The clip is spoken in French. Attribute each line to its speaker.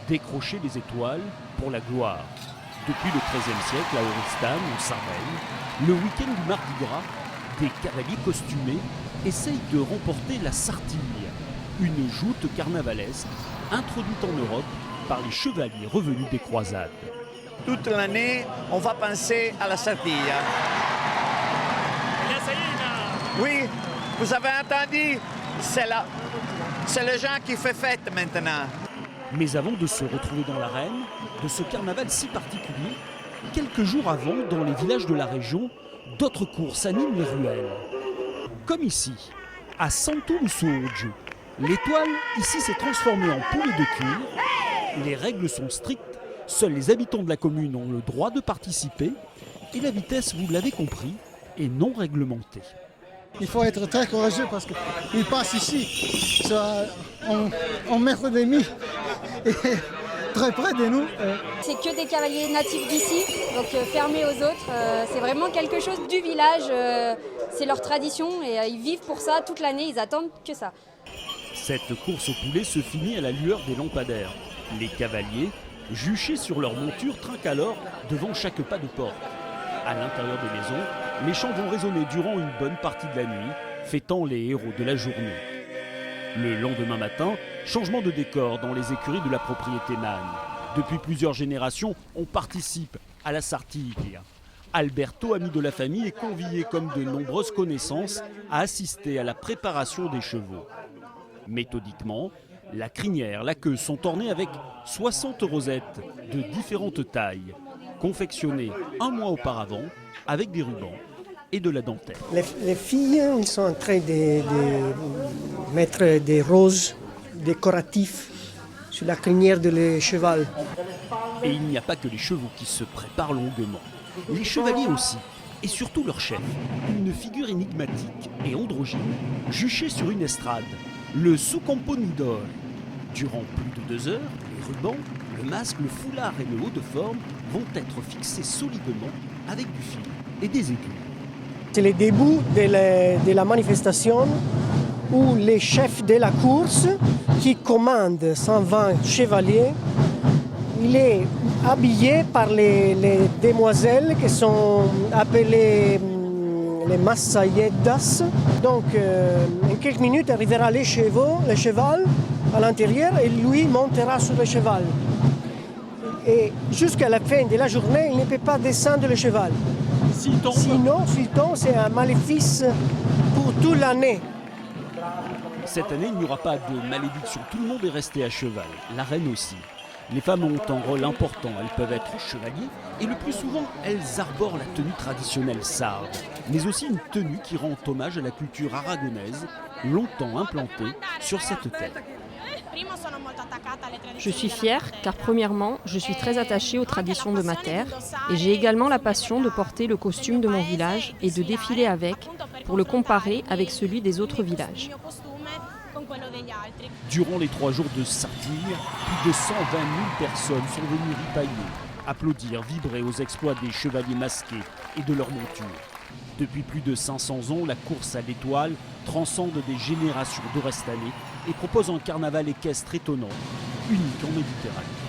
Speaker 1: décrocher les étoiles pour la gloire. Depuis le XIIIe siècle, à Oristane, en Sardaigne, le week-end du Mardi Gras, des cavaliers costumés essayent de remporter la Sartille, une joute carnavalesque introduite en Europe par les chevaliers revenus des croisades.
Speaker 2: Toute l'année, on va penser à la Sartille. Oui, vous avez entendu, c'est le gens qui fait fête maintenant.
Speaker 1: Mais avant de se retrouver dans l'arène de ce carnaval si particulier, quelques jours avant, dans les villages de la région, d'autres courses animent les ruelles. Comme ici, à Santo Lusoggio. L'étoile, ici, s'est transformée en poulet de cuir. Les règles sont strictes. Seuls les habitants de la commune ont le droit de participer. Et la vitesse, vous l'avez compris, est non réglementée.
Speaker 3: Il faut être très courageux parce qu'il passe ici, en mètre et demi, et très près de nous.
Speaker 4: C'est que des cavaliers natifs d'ici, donc fermés aux autres. C'est vraiment quelque chose du village, c'est leur tradition et ils vivent pour ça toute l'année, ils attendent que ça.
Speaker 1: Cette course au poulet se finit à la lueur des lampadaires. Les cavaliers, juchés sur leur monture, trinquent alors devant chaque pas de porte. À l'intérieur des maisons, les chants vont résonner durant une bonne partie de la nuit, fêtant les héros de la journée. Le lendemain matin, changement de décor dans les écuries de la propriété Mann. Depuis plusieurs générations, on participe à la Sartiglia. Alberto, ami de la famille, est convié comme de nombreuses connaissances à assister à la préparation des chevaux. Méthodiquement, la crinière, la queue sont ornées avec 60 rosettes de différentes tailles, confectionnées un mois auparavant avec des rubans et de la dentelle.
Speaker 5: Les filles ils sont en train de mettre des roses décoratifs sur la crinière de cheval.
Speaker 1: Et il n'y a pas que les chevaux qui se préparent longuement. Les chevaliers aussi, et surtout leur chef, une figure énigmatique et androgyne, juchée sur une estrade, le Sucomponidor. Durant plus de 2 heures, les rubans, le masque, le foulard et le haut de forme vont être fixés solidement avec du fil et des aiguilles.
Speaker 5: C'est le début de la manifestation où les chefs de la course qui commandent 120 chevaliers, il est habillé par les demoiselles qui sont appelées les massailledas. Donc en quelques minutes arrivera le cheval à l'intérieur et lui montera sur le cheval. Et jusqu'à la fin de la journée, il ne peut pas descendre le cheval. Sinon, c'est un maléfice pour toute l'année.
Speaker 1: Cette année, il n'y aura pas de malédiction. Tout le monde est resté à cheval, la reine aussi. Les femmes ont un rôle important. Elles peuvent être chevaliers et le plus souvent, elles arborent la tenue traditionnelle sarde, mais aussi une tenue qui rend hommage à la culture aragonaise, longtemps implantée sur cette terre.
Speaker 6: Je suis fière car premièrement, je suis très attachée aux traditions de ma terre et j'ai également la passion de porter le costume de mon village et de défiler avec pour le comparer avec celui des autres villages.
Speaker 1: Durant les 3 jours de Sartille, plus de 120 000 personnes sont venues ripailler, applaudir, vibrer aux exploits des chevaliers masqués et de leurs montures. Depuis plus de 500 ans, la course à l'étoile transcende des générations d'Orestanais et propose un carnaval équestre étonnant, unique en Méditerranée.